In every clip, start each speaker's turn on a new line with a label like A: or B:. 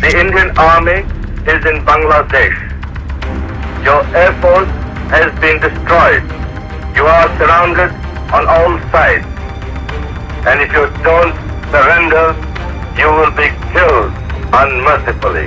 A: The Indian Army is in Bangladesh. Your air force has been destroyed. You are surrounded on all sides. And if you don't surrender, you will be killed unmercifully.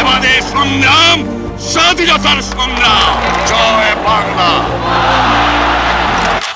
B: এবারে সংগ্রাম স্বাধীনতার সংগ্রাম জয় বাংলা।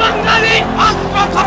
B: বাঙালি অস্ত্র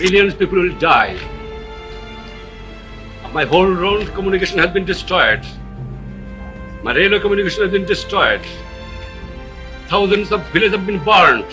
C: Millions of people will die. My whole road communication has been destroyed. My railway communication has been destroyed. Thousands of villages have been burnt.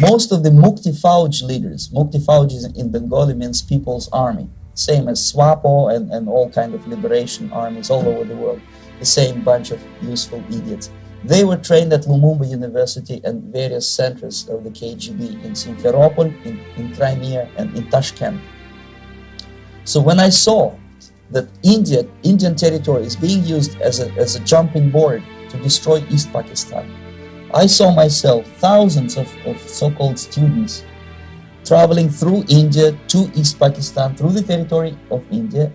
D: Most of the Mukti Fauj leaders, Mukti Fauj in Bengali means People's Army, same as SWAPO and all kind of liberation armies all over the world, the same bunch of useful idiots. They were trained at Lumumba University and various centers of the KGB in Simferopol, in Crimea and in Tashkent. So when I saw that Indian territory is being used as a jumping board to destroy East Pakistan, I saw myself, thousands of so-called students traveling through India to East Pakistan, through the territory of India,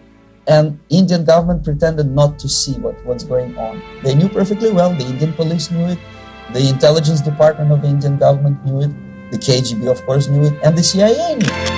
D: and Indian government pretended not to see what's going on. They knew perfectly well, the Indian police knew it, the intelligence department of the Indian government knew it, the KGB of course knew it, and the CIA knew it.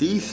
E: 30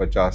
F: 50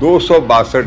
F: 262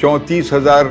F: 34,000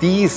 F: 30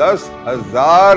F: 10,000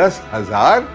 F: 10,000,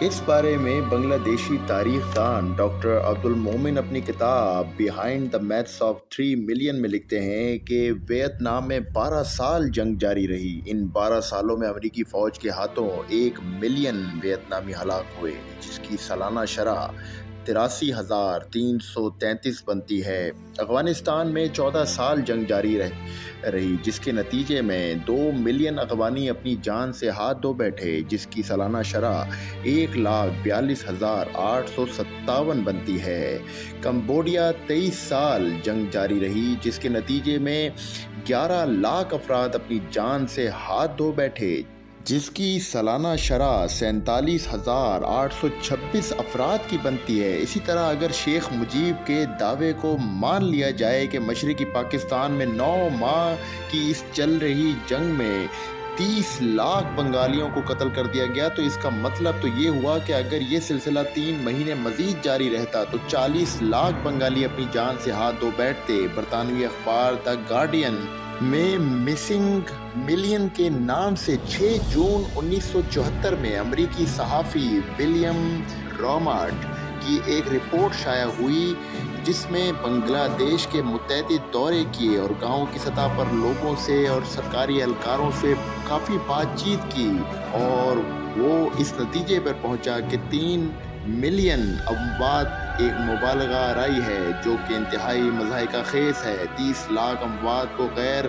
E: اس بارے میں بنگلہ دیشی تاریخ دان doctor Abdul Momin اپنی کتاب behind the maths of 3 million میں لکھتے ہیں کہ ویتنام میں 12 سال جنگ جاری رہی. ان 12 سالوں میں امریکی فوج کے ہاتھوں 1 ملین ویتنامی ہلاک ہوئے، جس کی سالانہ شرح 83,333 بنتی ہے. افغانستان میں 14 سال جنگ جاری رہی، جس کے نتیجے میں 2 ملین افغانی اپنی جان سے ہاتھ دھو بیٹھے، جس کی سالانہ شرح 1,42,857 بنتی ہے. کمبوڈیا 23 سال جنگ جاری رہی، جس کے نتیجے میں 11 لاکھ افراد اپنی جان سے ہاتھ دھو بیٹھے، جس کی سالانہ شرح 47,826 افراد کی بنتی ہے. اسی طرح اگر شیخ مجیب کے دعوے کو مان لیا جائے کہ مشرقی پاکستان میں 9 ماہ کی اس چل رہی جنگ میں 30 لاکھ بنگالیوں کو قتل کر دیا گیا، تو اس کا مطلب تو یہ ہوا کہ اگر یہ سلسلہ 3 مہینے مزید جاری رہتا تو 40 لاکھ بنگالی اپنی جان سے ہاتھ دھو بیٹھتے. برطانوی اخبار دا گارڈین میں مسنگ ملین کے نام سے 6 جون 1974 میں امریکی صحافی ولیم رامارٹ کی ایک رپورٹ شائع ہوئی، جس میں بنگلہ دیش کے متعدد دورے کیے اور گاؤں کی سطح پر لوگوں سے اور سرکاری اہلکاروں سے کافی بات چیت کی، اور وہ اس نتیجے پر پہنچا کہ 3 ملین اموات ایک مبالغہ آرائی ہے جو کہ انتہائی مضحکہ خیز ہے. 30 لاکھ اموات کو غیر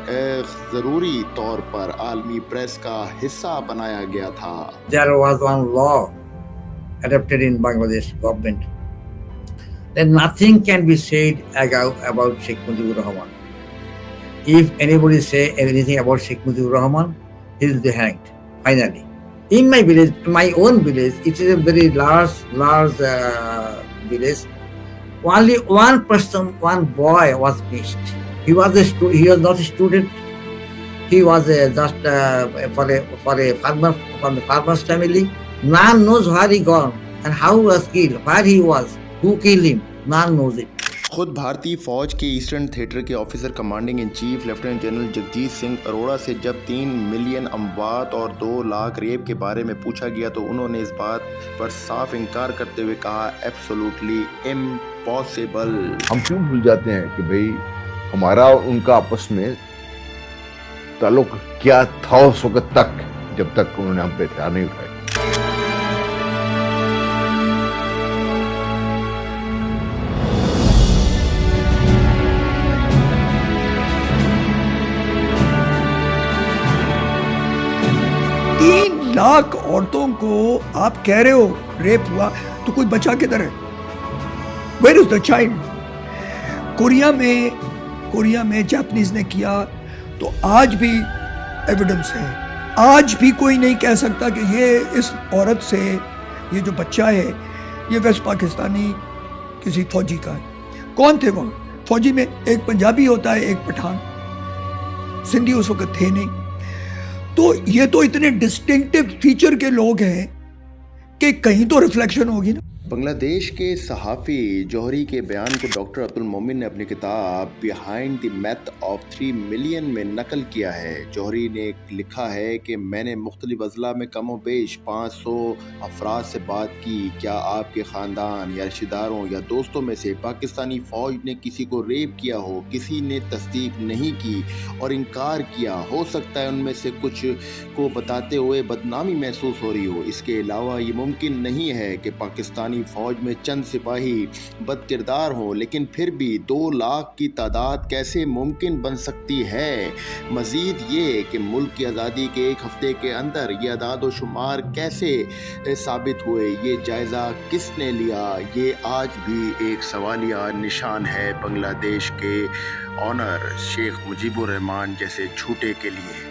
E: ضروری طور پر عالمی پریس کا حصہ بنایا گیا تھا.
G: There was one law adopted in Bangladesh government that nothing can be said about Sheikh Mujibur Rahman. If anybody say anything about Sheikh Mujibur Rahman, he will be hanged finally. In my village, my own village, it is a very large village. Only one person, one boy was missed. He was not a student. He was just for a farmer, from the farmer's family. None knows where he gone and how he was killed, where he was, who killed him. None knows it.
E: خود بھارتی فوج کے eastern theatre کے officer commanding in chief lieutenant general Jagjit Singh Arora سے جب 3 million اموات اور 2 lakh rape کے بارے میں پوچھا گیا تو انہوں نے اس بات پر صاف انکار کرتے ہوئے کہا ایبسولوٹلی امپاسبل.
H: ہم کیوں بھول جاتے ہیں کہ بھئی ہمارا ان کا آپس میں تعلق کیا تھا اس وقت تک جب تک انہوں نے ہم پہ ہتھیار نہیں اٹھائے.
I: لاکھ عورتوں کو آپ کہہ رہے ہو ریپ ہوا، تو کوئی بچہ کدھر ہے؟ Where is the child? Korea میں جاپنیز نے کیا تو آج بھی ایویڈنس ہے. آج بھی کوئی نہیں کہہ سکتا کہ یہ اس عورت سے یہ جو بچہ ہے یہ ویسٹ پاکستانی کسی فوجی کا ہے. کون تھے وہ فوجی میں؟ ایک پنجابی ہوتا ہے، ایک پٹھان. سندھی اس وقت تھے نہیں. تو یہ تو اتنے ڈسٹنکٹیو فیچر کے لوگ ہیں کہ کہیں تو ریفلیکشن ہوگی نا.
E: بنگلہ دیش کے صحافی جوہری کے بیان کو ڈاکٹر عبدالمومن نے اپنی کتاب behind the math of 3 million میں نقل کیا ہے. جوہری نے لکھا ہے کہ میں نے مختلف اضلاع میں کم و بیش 500 افراد سے بات کی. کیا آپ کے خاندان یا رشتہ داروں یا دوستوں میں سے پاکستانی فوج نے کسی کو ریپ کیا ہو؟ کسی نے تصدیق نہیں کی اور انکار کیا. ہو سکتا ہے ان میں سے کچھ کو بتاتے ہوئے بدنامی محسوس ہو رہی ہو. اس کے علاوہ یہ ممکن نہیں ہے کہ پاکستانی فوج میں چند سپاہی بد کردار ہوں، لیکن پھر بھی 2 لاکھ کی تعداد کیسے ممکن بن سکتی ہے؟ مزید یہ کہ ملک کی آزادی کے 1 ہفتے کے اندر یہ اعداد و شمار کیسے ثابت ہوئے؟ یہ جائزہ کس نے لیا؟ یہ آج بھی ایک سوالیہ نشان ہے بنگلہ دیش کے آنر شیخ مجیب الرحمان جیسے جھوٹے کے لیے.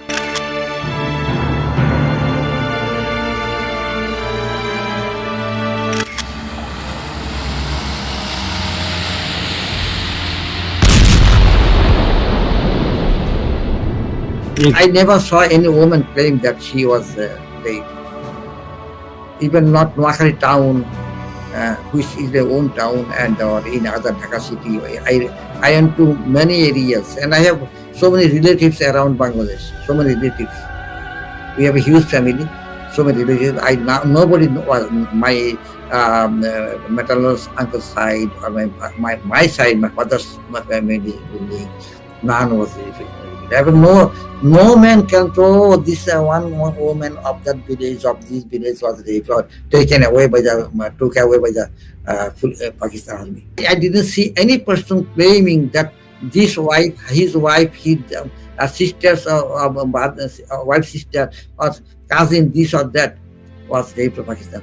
G: I never saw any woman claim that she was raped. Even not Noakhali town, which is their own town, and or in other Dhaka city. I went to many areas, and I have so many relatives around Bangladesh. So many relatives. We have a huge family. so many relatives. Nobody was my maternal uncle's side or my side, my father's family. None was no man can throw this one woman of that village, of this village was raped or taken away by the Pakistan army. I didn't see any person claiming that this wife, his wife, his sisters, wife sister or cousin, this or that was raped by Pakistan.